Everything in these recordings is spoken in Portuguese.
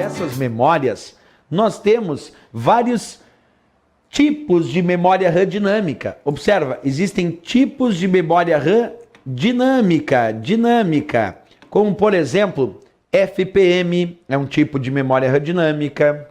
dessas memórias, nós temos vários tipos de memória RAM dinâmica. Observa, existem tipos de memória RAM dinâmica, como por exemplo, FPM é um tipo de memória RAM dinâmica.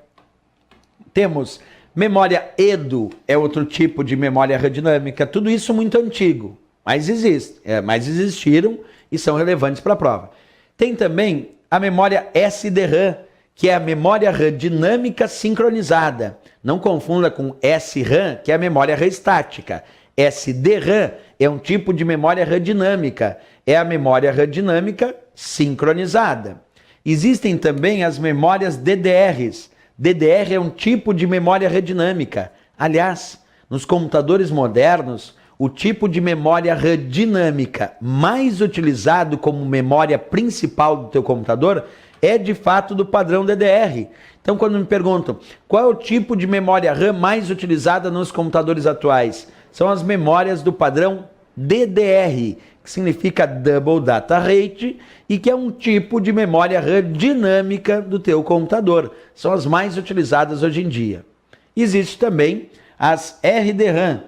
Temos memória EDO, é outro tipo de memória RAM dinâmica. Tudo isso muito antigo, mas existiram e são relevantes para a prova. Tem também a memória SDRAM, que é a memória RAM dinâmica sincronizada. Não confunda com SRAM, que é a memória RAM estática. SDRAM é um tipo de memória RAM dinâmica, é a memória RAM dinâmica sincronizada. Existem também as memórias DDRs. DDR é um tipo de memória RAM dinâmica. Aliás, nos computadores modernos, o tipo de memória RAM dinâmica mais utilizado como memória principal do teu computador é de fato do padrão DDR. Então, quando me perguntam qual é o tipo de memória RAM mais utilizada nos computadores atuais, são as memórias do padrão DDR, que significa Double Data Rate, e que é um tipo de memória RAM dinâmica do teu computador. São as mais utilizadas hoje em dia. Existe também as RDRAM,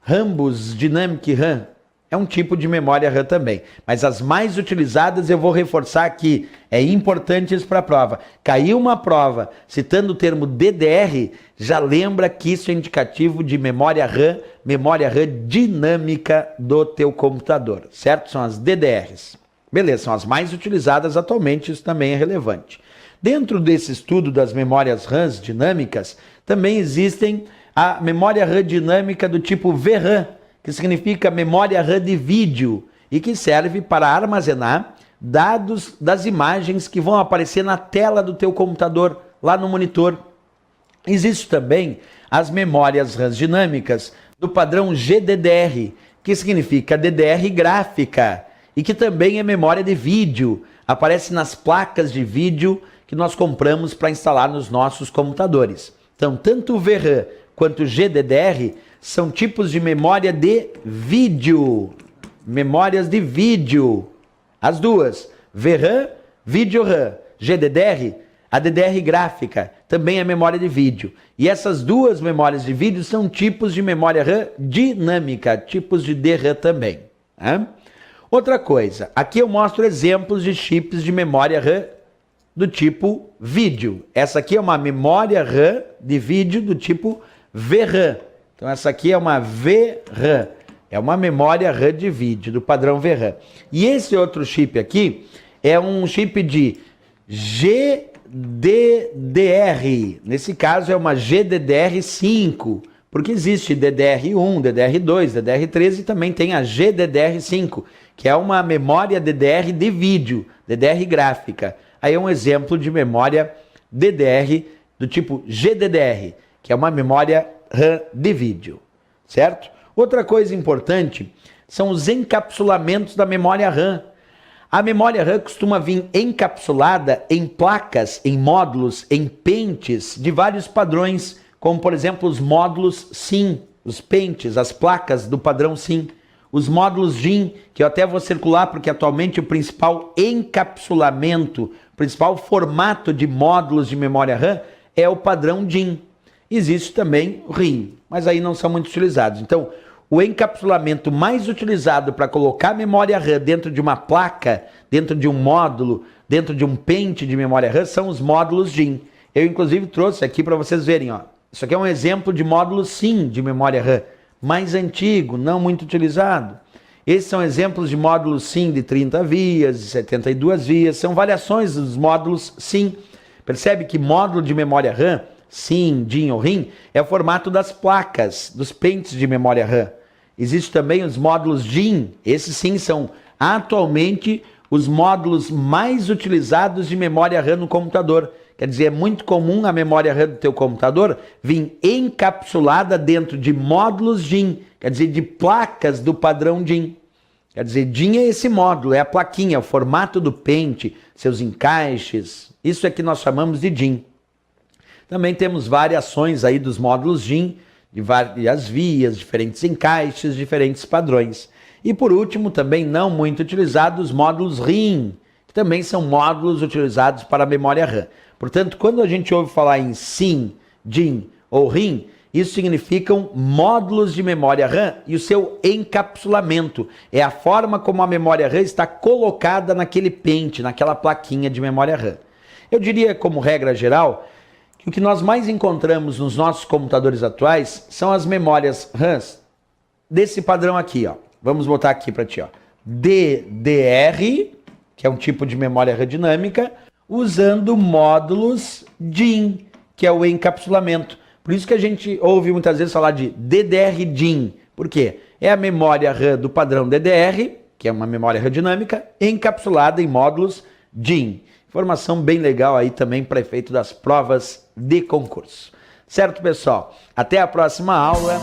Rambus Dynamic RAM, é um tipo de memória RAM também. Mas as mais utilizadas eu vou reforçar aqui, é importante isso para a prova. Caiu uma prova citando o termo DDR, já lembra que isso é indicativo de memória RAM dinâmica do teu computador, certo? São as DDRs. Beleza, são as mais utilizadas atualmente, isso também é relevante. Dentro desse estudo das memórias RAMs dinâmicas, também existem a memória RAM dinâmica do tipo VRAM, que significa memória RAM de vídeo e que serve para armazenar dados das imagens que vão aparecer na tela do teu computador, lá no monitor. Existe também as memórias RAM dinâmicas do padrão GDDR, que significa DDR gráfica e que também é memória de vídeo, aparece nas placas de vídeo que nós compramos para instalar nos nossos computadores. Então, tanto o VRAM quanto o GDDR são tipos de memória de vídeo. Memórias de vídeo. As duas. VRAM, VideoRAM. GDDR, a DDR gráfica, também é memória de vídeo. E essas duas memórias de vídeo são tipos de memória RAM dinâmica, tipos de DRAM também. Né? Outra coisa, aqui eu mostro exemplos de chips de memória RAM do tipo vídeo. Essa aqui é uma memória RAM de vídeo do tipo VRAM. Então essa aqui é uma VRAM, é uma memória RAM de vídeo do padrão VRAM. E esse outro chip aqui é um chip de GDDR. Nesse caso é uma GDDR5, porque existe DDR1, DDR2, DDR3 e também tem a GDDR5, que é uma memória DDR de vídeo, DDR gráfica. Aí é um exemplo de memória DDR do tipo GDDR, que é uma memória RAM de vídeo, certo? Outra coisa importante são os encapsulamentos da memória RAM. A memória RAM costuma vir encapsulada em placas, em módulos, em pentes de vários padrões, como por exemplo os módulos SIM, os pentes, as placas do padrão SIM. Os módulos DIMM, que eu até vou circular porque atualmente o principal encapsulamento, o principal formato de módulos de memória RAM é o padrão DIMM. Existe também o RIM, mas aí não são muito utilizados. Então, o encapsulamento mais utilizado para colocar memória RAM dentro de uma placa, dentro de um módulo, dentro de um pente de memória RAM, são os módulos DIMM. Eu, inclusive, trouxe aqui para vocês verem. Ó. Isso aqui é um exemplo de módulo SIM de memória RAM, mais antigo, não muito utilizado. Esses são exemplos de módulos SIM de 30 vias, de 72 vias, são variações dos módulos SIM. Percebe que módulo de memória RAM, SIM, DIMM ou RIM, é o formato das placas, dos pentes de memória RAM. Existem também os módulos DIMM, esses sim são atualmente os módulos mais utilizados de memória RAM no computador. Quer dizer, é muito comum a memória RAM do teu computador vir encapsulada dentro de módulos DIMM, quer dizer, de placas do padrão DIMM. Quer dizer, DIMM é esse módulo, é a plaquinha, o formato do pente, seus encaixes, isso é que nós chamamos de DIMM. Também temos variações aí dos módulos DIMM, de várias vias, diferentes encaixes, diferentes padrões. E por último, também não muito utilizados, os módulos RIM, que também são módulos utilizados para a memória RAM. Portanto, quando a gente ouve falar em SIM, DIM ou RIM, isso significam módulos de memória RAM e o seu encapsulamento. É a forma como a memória RAM está colocada naquele pente, naquela plaquinha de memória RAM. Eu diria, como regra geral, que o que nós mais encontramos nos nossos computadores atuais são as memórias RAMs desse padrão aqui, ó. Vamos botar aqui para ti, ó. DDR, que é um tipo de memória RAM dinâmica, usando módulos DIM, que é o encapsulamento. Por isso que a gente ouve muitas vezes falar de DDR-DIM. Por quê? É a memória RAM do padrão DDR, que é uma memória RAM dinâmica, encapsulada em módulos DIM. Informação bem legal aí também para efeito das provas de concurso. Certo, pessoal? Até a próxima aula.